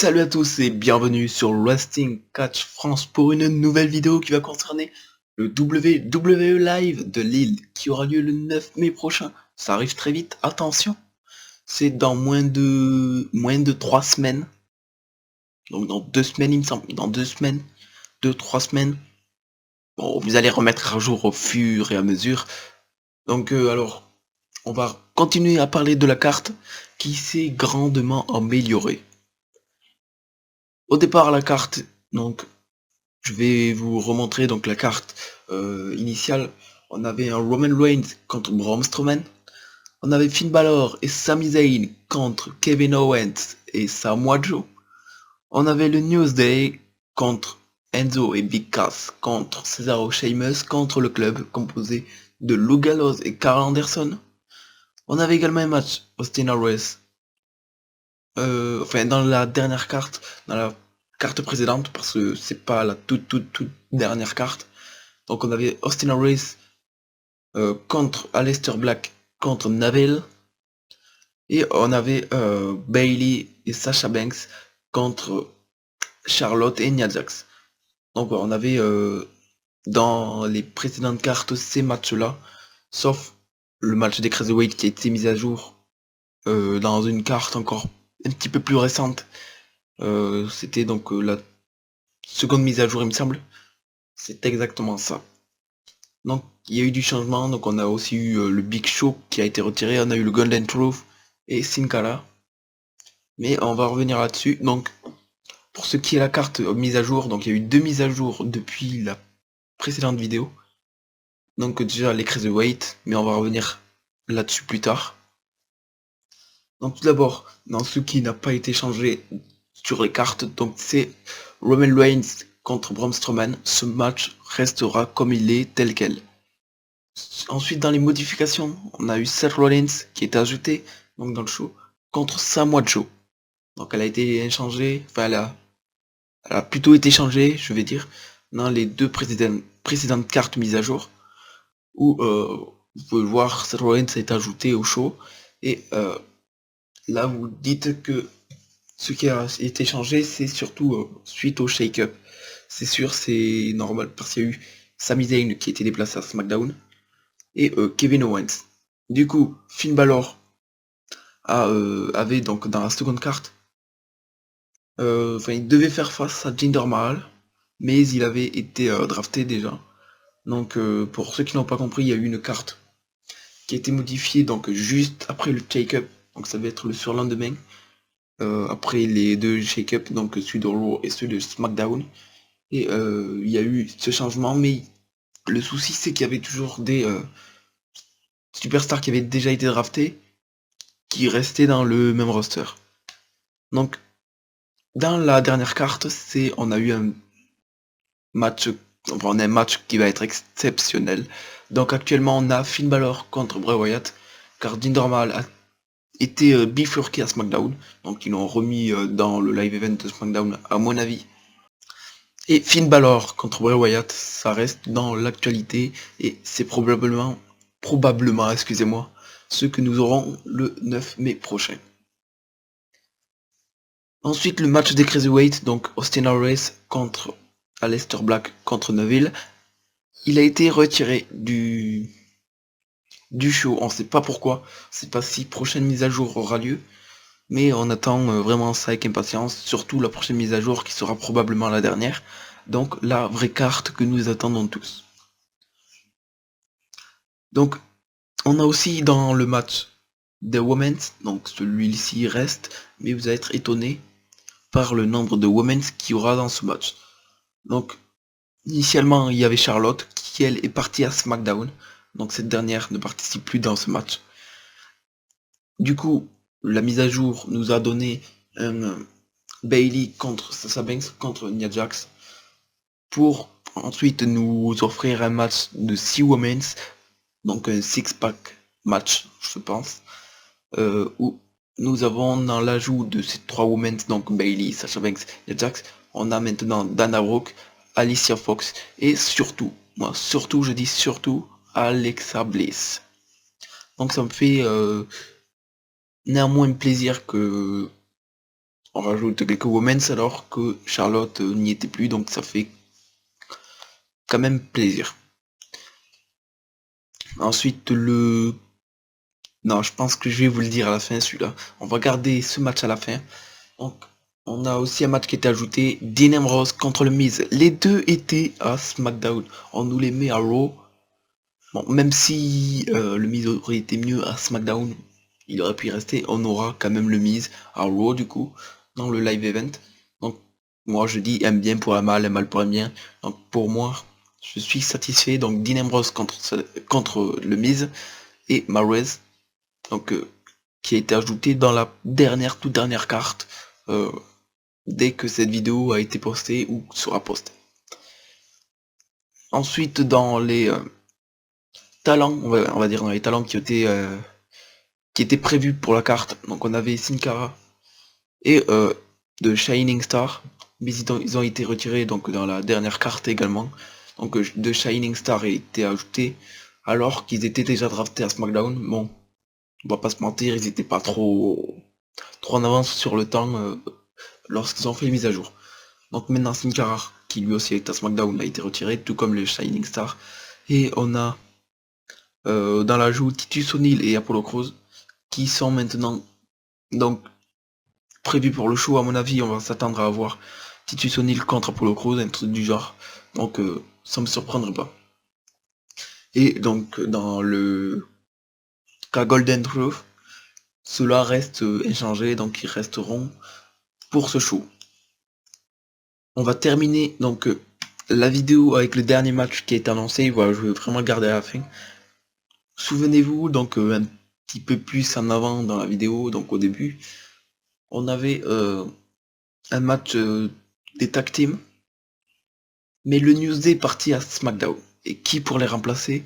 Salut à tous et bienvenue sur Wrestling Catch France pour une nouvelle vidéo qui va concerner le WWE Live de Lille qui aura lieu le 9 mai prochain. Ça arrive très vite, attention. C'est dans moins de 3 semaines. Donc dans 2 semaines il me semble, dans 2 semaines, 2-3 semaines. Bon, vous allez remettre à jour au fur et à mesure. Donc alors, on va continuer à parler de la carte qui s'est grandement améliorée. Au départ la carte, donc je vais vous remontrer donc la carte initiale. On avait un Roman Reigns contre Braun Strowman. On avait Finn Balor et Sami Zayn contre Kevin Owens et Samoa Joe. On avait le Newsday contre Enzo et Big Cass contre Cesaro Sheamus contre le club composé de Luke Gallows et Karl Anderson. On avait également un match Austin Aries. Enfin dans la dernière carte, dans la carte précédente, parce que c'est pas la toute dernière carte. Donc on avait Austin Aries contre Aleister Black contre Neville. Et on avait Bayley et Sasha Banks contre Charlotte et Nia Jax. Donc on avait dans les précédentes cartes ces matchs-là, sauf le match des Cruiserweight qui a été mis à jour dans une carte encore un petit peu plus récente. C'était donc la seconde mise à jour il me semble. C'est exactement ça. Donc il y a eu du changement, donc on a aussi eu le Big Show qui a été retiré, on a eu le Golden Truth et Sin Cara. Mais on va revenir là-dessus. Donc pour ce qui est la carte mise à jour, donc il y a eu 2 mises à jour depuis la précédente vidéo. Donc déjà les Cruiserweight, mais on va revenir là-dessus plus tard. Donc tout d'abord, dans ce qui n'a pas été changé sur les cartes, donc c'est Roman Reigns contre Braun Strowman. Ce match restera comme il est, tel quel. Ensuite dans les modifications, on a eu Seth Rollins qui est ajouté donc dans le show contre Samoa Joe. Donc elle a été changée, enfin elle a plutôt été changée, je vais dire, dans les deux précédentes cartes mises à jour, où vous pouvez voir Seth Rollins est ajouté au show, et là vous dites que ce qui a été changé c'est surtout suite au shake-up. C'est sûr, c'est normal, parce qu'il y a eu Sami Zayn qui était déplacé à SmackDown, et Kevin Owens. Du coup, Finn Balor avait donc dans la seconde carte, il devait faire face à Jinder Mahal, mais il avait été drafté déjà. Donc pour ceux qui n'ont pas compris, il y a eu une carte qui a été modifiée donc juste après le shake-up, donc ça va être le surlendemain, après les deux shake-up, donc celui de Raw et celui de SmackDown. Et il y a eu ce changement, mais le souci c'est qu'il y avait toujours des superstars qui avaient déjà été draftés, qui restaient dans le même roster. Donc dans la dernière carte, on a eu un match, on a un match qui va être exceptionnel. Donc actuellement on a Finn Balor contre Bray Wyatt, car Jinder Mahal a été bifurqué à SmackDown, donc ils l'ont remis dans le live event de SmackDown à mon avis. Et Finn Balor contre Bray Wyatt, ça reste dans l'actualité, et c'est probablement, excusez-moi, ce que nous aurons le 9 mai prochain. Ensuite le match des Cruiserweight, donc Austin Aries contre Aleister Black contre Neville, il a été retiré du show, on sait pas pourquoi, c'est pas si prochaine mise à jour aura lieu, mais on attend vraiment ça avec impatience, surtout la prochaine mise à jour qui sera probablement la dernière, donc la vraie carte que nous attendons tous. Donc on a aussi dans le match des Women's, donc celui-ci reste, mais vous allez être étonné par le nombre de Women's qu'il y aura dans ce match. Donc initialement il y avait Charlotte qui elle est partie à SmackDown, donc cette dernière ne participe plus dans ce match. Du coup, la mise à jour nous a donné un Bayley contre Sasha Banks contre Nia Jax, pour ensuite nous offrir un match de 6 Women's, donc un 6-pack match je pense, où nous avons dans l'ajout de ces 3 Women's, donc Bayley, Sasha Banks, Nia Jax, on a maintenant Dana Brooke, Alicia Fox et surtout, je dis surtout, Alexa Bliss. Donc ça me fait néanmoins plaisir que on rajoute quelques women's alors que Charlotte n'y était plus, donc ça fait quand même plaisir. Ensuite non, je pense que je vais vous le dire à la fin celui-là. On va garder ce match à la fin. Donc on a aussi un match qui était ajouté, Dean Ambrose contre le Miz. Les deux étaient à SmackDown. On nous les met à Raw. Bon, même si le Miz aurait été mieux à SmackDown, il aurait pu y rester. On aura quand même le Miz à Raw du coup, dans le live event. Donc moi je dis un bien pour un mal pour un bien. Donc pour moi, je suis satisfait. Donc Dean Ambrose contre le Miz et Marez, donc qui a été ajouté dans la toute dernière carte dès que cette vidéo a été postée ou sera postée. Ensuite dans les talents, on va dire dans les talents qui étaient prévus pour la carte, donc on avait Sin Cara et de Shining Star, mais ils ont été retirés donc dans la dernière carte également. Donc de Shining Star a été ajouté alors qu'ils étaient déjà draftés à SmackDown. Bon, on va pas se mentir, ils étaient pas trop en avance sur le temps lorsqu'ils ont fait les mises à jour. Donc maintenant Sin Cara, qui lui aussi est à SmackDown, a été retiré, tout comme le Shining Star. Et on a dans l'ajout Titus O'Neil et Apollo Crews, qui sont maintenant donc prévus pour le show. À mon avis, on va s'attendre à avoir Titus O'Neil contre Apollo Crews, un truc du genre. Donc ça me surprendrait pas. Et donc dans le cas Golden Truth, cela reste inchangé, donc ils resteront pour ce show. On va terminer donc la vidéo avec le dernier match qui a été annoncé. Voilà, je vais vraiment le garder à la fin. Souvenez-vous, donc un petit peu plus en avant dans la vidéo, donc au début, on avait un match des tag teams, mais le Newsday est parti à SmackDown. Et qui pour les remplacer?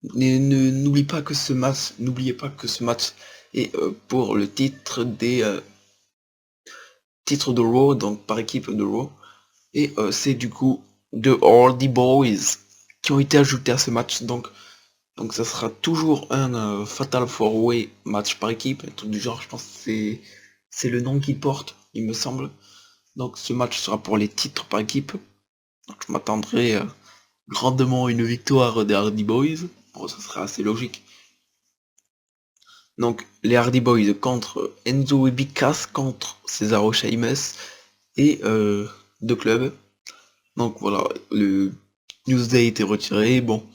N'oubliez pas que ce match est pour le titre des titres de Raw, donc par équipe de Raw. Et c'est du coup The Hardy Boys qui ont été ajoutés à ce match. Donc ça sera toujours un Fatal 4-Way match par équipe, un truc du genre, je pense que c'est le nom qu'il porte, il me semble. Donc ce match sera pour les titres par équipe. Donc je m'attendrai grandement à une victoire des Hardy Boys. Bon, ça sera assez logique. Donc les Hardy Boys contre Enzo et Big Cass contre Cesaro, Sheamus et The Club. Donc voilà, le Newsday était retiré. Bon,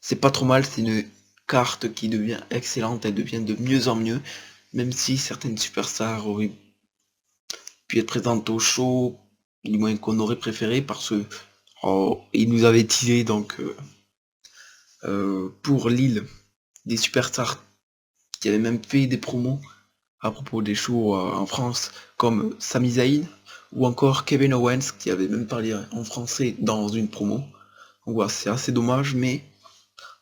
c'est pas trop mal, c'est une carte qui devient excellente, elle devient de mieux en mieux, même si certaines superstars auraient pu être présentes au show, du moins qu'on aurait préféré, parce que ils nous avaient teasé donc pour Lille des superstars qui avaient même fait des promos à propos des shows en France, comme Sami Zayn ou encore Kevin Owens qui avait même parlé en français dans une promo. Donc voilà, c'est assez dommage, mais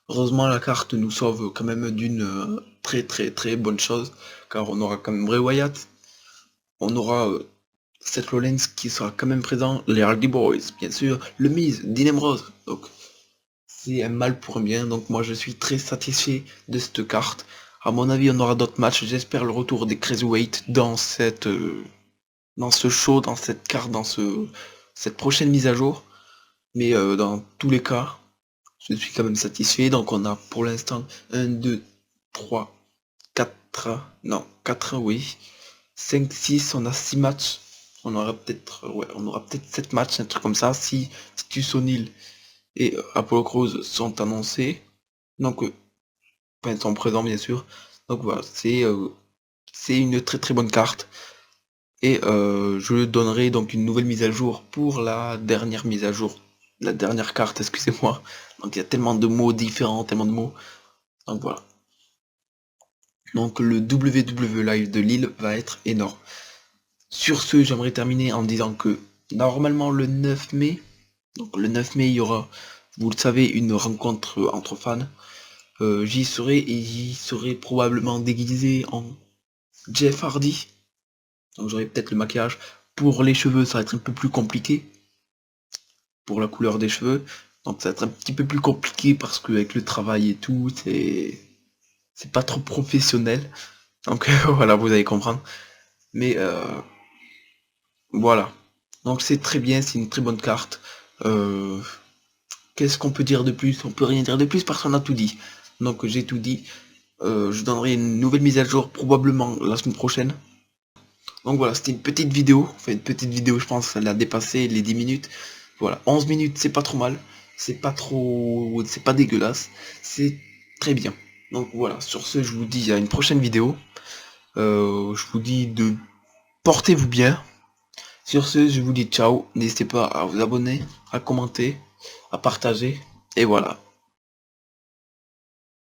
heureusement la carte nous sauve quand même d'une très bonne chose, car on aura quand même Bray Wyatt, on aura Seth Rollins qui sera quand même présent, les Hardy Boys, bien sûr, le Miz, Dean Ambrose, donc c'est un mal pour un bien, donc moi je suis très satisfait de cette carte. À mon avis on aura d'autres matchs, j'espère le retour des Crazyweight dans dans ce show, dans cette carte, dans cette prochaine mise à jour, mais dans tous les cas, je suis quand même satisfait. Donc on a pour l'instant 1, 2, 3, 4, non, 4, oui, 5, 6, on a 6 matchs. On aura peut-être 7 matchs, un truc comme ça, si Titus O'Neil et Apollo Crews sont annoncés. Donc, enfin, ils sont présents bien sûr. Donc voilà, c'est une très bonne carte. Et je donnerai donc une nouvelle mise à jour pour la dernière mise à jour. La dernière carte, excusez-moi. Donc il y a tellement de mots différents, tellement de mots. Donc voilà. Donc le WWE Live de Lille va être énorme. Sur ce, j'aimerais terminer en disant que normalement le 9 mai, donc le 9 mai, il y aura, vous le savez, une rencontre entre fans. J'y serai et j'y serai probablement déguisé en Jeff Hardy. Donc j'aurai peut-être le maquillage. Pour les cheveux, ça va être un peu plus compliqué. Pour la couleur des cheveux. Donc ça va être un petit peu plus compliqué parce qu'avec le travail et tout, c'est pas trop professionnel. Donc voilà, vous allez comprendre. Mais voilà. Donc c'est très bien, c'est une très bonne carte. Qu'est-ce qu'on peut dire de plus? On peut rien dire de plus parce qu'on a tout dit. Donc j'ai tout dit. Je donnerai une nouvelle mise à jour probablement la semaine prochaine. Donc voilà, c'était une petite vidéo. Enfin une petite vidéo, je pense, elle a dépassé les 10 minutes. Voilà, 11 minutes, c'est pas trop mal. C'est pas trop... C'est pas dégueulasse. C'est très bien. Donc voilà, sur ce, je vous dis à une prochaine vidéo. Je vous dis de portez-vous bien. Sur ce, je vous dis ciao. N'hésitez pas à vous abonner, à commenter, à partager. Et voilà.